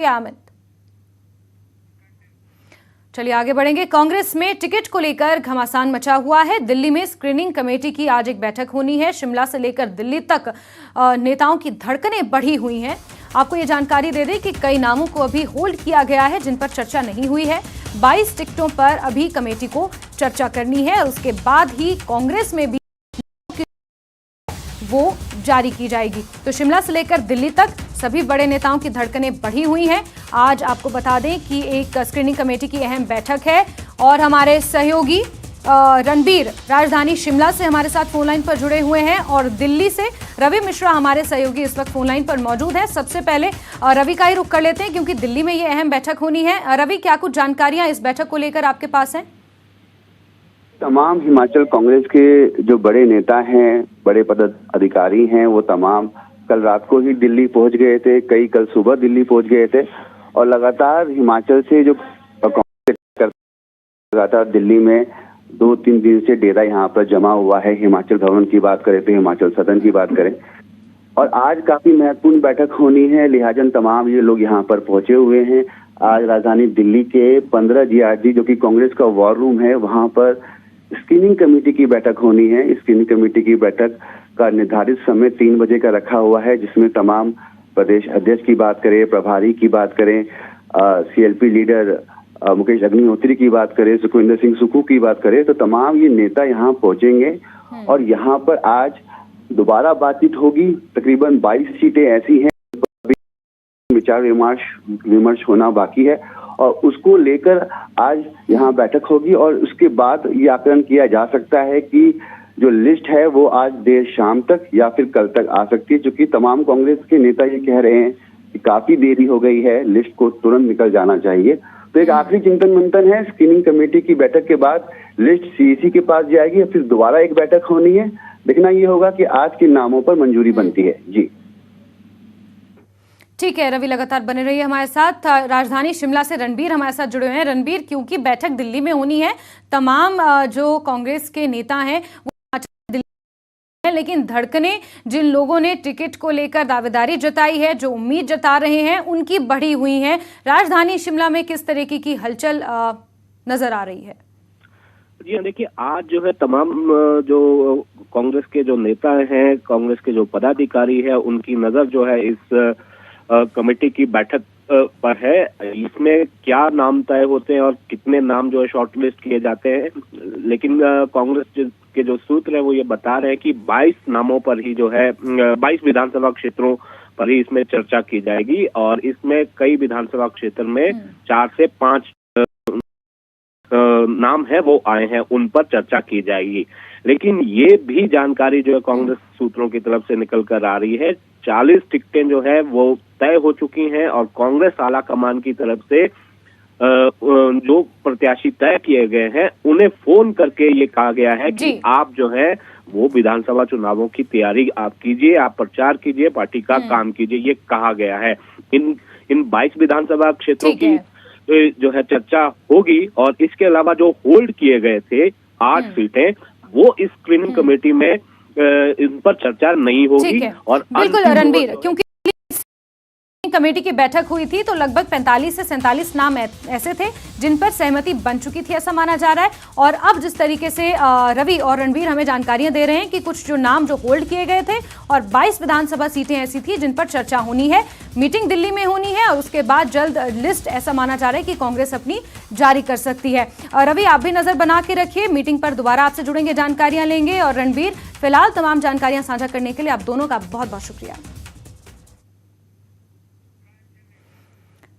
आमिद। चलिए आगे बढ़ेंगे। कांग्रेस में टिकट को लेकर घमासान मचा हुआ है। दिल्ली में स्क्रीनिंग कमेटी की आज एक बैठक होनी है। शिमला से लेकर दिल्ली तक नेताओं की धड़कनें बढ़ी हुई हैं। आपको ये जानकारी दे दें कि कई नामों को अभी होल्ड किया गया है जिन पर चर्चा नहीं हुई है। 22 टिकटों पर अभी कमेटी को चर्चा करनी है और उसके बाद ही कांग्रेस में भी वो जारी की जाएगी। तो शिमला से लेकर दिल्ली तक सभी बड़े नेताओं की धड़कनें बढ़ी हुई हैं। आज आपको बता दें कि एक स्क्रीनिंग कमेटी की अहम बैठक है और हमारे सहयोगी रणबीर राजधानी शिमला से हमारे साथ फोन लाइन पर जुड़े हुए हैं और दिल्ली से रवि मिश्रा हमारे सहयोगी इस वक्त फोन लाइन पर मौजूद है। सबसे पहले रवि का ही रुख कर लेते हैं क्योंकि दिल्ली में ये अहम बैठक होनी है। रवि, क्या कुछ जानकारियां इस बैठक को लेकर आपके पास हैं? तमाम हिमाचल कांग्रेस के जो बड़े नेता हैं, बड़े पदाधिकारी हैं, वो तमाम कल रात को ही दिल्ली पहुंच गए थे। कई कल सुबह दिल्ली पहुंच गए थे और लगातार हिमाचल से जो कांग्रेस लगातार दिल्ली में 2-3 दिन से डेरा यहाँ पर जमा हुआ है। हिमाचल भवन की बात करें तो हिमाचल सदन की बात करें और आज काफी महत्वपूर्ण बैठक होनी है, लिहाजन तमाम ये लोग यहाँ पर पहुंचे हुए हैं। आज राजधानी दिल्ली के 15 GRG जो कि कांग्रेस का वॉर रूम है, वहां पर स्क्रीनिंग कमेटी की बैठक होनी है। स्क्रीनिंग कमेटी की बैठक का निर्धारित समय 3 बजे का रखा हुआ है, जिसमें तमाम प्रदेश अध्यक्ष की बात करें, प्रभारी की बात करें, CLP लीडर मुकेश अग्निहोत्री की बात करें, सुखविंदर सिंह सुक्खू की बात करें, तो तमाम ये नेता यहाँ पहुंचेंगे और यहाँ पर आज दोबारा बातचीत होगी। तकरीबन 22 सीटें ऐसी हैं विचार विमर्श होना बाकी है और उसको लेकर आज यहाँ बैठक होगी और उसके बाद ये आकलन किया जा सकता है कि जो लिस्ट है वो आज देर शाम तक या फिर कल तक आ सकती है, क्योंकि तमाम कांग्रेस के नेता ये कह रहे हैं कि काफी देरी हो गई है, लिस्ट को तुरंत निकल जाना चाहिए। तो एक आखिरी चिंतन मंथन है। स्क्रीनिंग कमेटी की बैठक के बाद लिस्ट CEC के पास जाएगी, फिर दोबारा एक बैठक होनी है। देखना ये होगा कि आज के नामों पर मंजूरी बनती है। जी ठीक है रवि, लगातार बने रहिए हमारे साथ। राजधानी शिमला से रणबीर हमारे साथ जुड़े हुए हैं। रणबीर, क्योंकि बैठक दिल्ली में होनी है, तमाम जो कांग्रेस के नेता हैं वो दिल्ली में, लेकिन धड़कने जिन लोगों ने टिकट को लेकर दावेदारी जताई है, जो उम्मीद जता रहे हैं, उनकी बढ़ी हुई है। राजधानी शिमला में किस तरीके की हलचल नजर आ रही है? जी देखिए, आज जो है तमाम जो कांग्रेस के जो नेता हैं, कांग्रेस के जो पदाधिकारी है, उनकी नजर जो है इस कमेटी की बैठक पर है। इसमें क्या नाम तय होते हैं और कितने नाम जो है शॉर्टलिस्ट किए जाते हैं, लेकिन कांग्रेस के जो सूत्र है वो ये बता रहे हैं कि 22 नामों पर ही जो है 22 विधानसभा क्षेत्रों पर ही इसमें चर्चा की जाएगी और इसमें कई विधानसभा क्षेत्र में 4 से 5 नाम है वो आए हैं, उन पर चर्चा की जाएगी। लेकिन ये भी जानकारी जो है कांग्रेस सूत्रों की तरफ से निकल कर आ रही है, 40 टिकटें जो है वो तय हो चुकी हैं और कांग्रेस आला कमान की तरफ से जो प्रत्याशी तय किए गए हैं उन्हें फोन करके ये कहा गया है कि आप जो है वो विधानसभा चुनावों की तैयारी आप कीजिए, आप प्रचार कीजिए, पार्टी का काम कीजिए, ये कहा गया है। इन 22 विधानसभा क्षेत्रों की जो है चर्चा होगी और इसके अलावा जो होल्ड किए गए थे 8 सीटें, वो इस स्क्रीनिंग कमेटी में इन पर चर्चा नहीं होगी। और बिल्कुल रणबीर, क्योंकि कमेटी की बैठक हुई थी तो लगभग 45 से 47 नाम ऐसे थे जिन पर सहमति बन चुकी थी, ऐसा माना जा रहा है। और अब जिस तरीके से रवि और रणबीर हमें जानकारियां दे रहे हैं कि कुछ जो नाम जो होल्ड किए गए थे और 22 विधानसभा सीटें ऐसी थी जिन पर चर्चा होनी है। मीटिंग दिल्ली में होनी है और उसके बाद जल्द लिस्ट ऐसा माना जा रहा है कि कांग्रेस अपनी जारी कर सकती है। रवि, आप भी नजर बना के रखिए, मीटिंग पर दोबारा आपसे जुड़ेंगे, जानकारियां लेंगे। और रणबीर, फिलहाल तमाम जानकारियां साझा करने के लिए आप दोनों का बहुत बहुत शुक्रिया।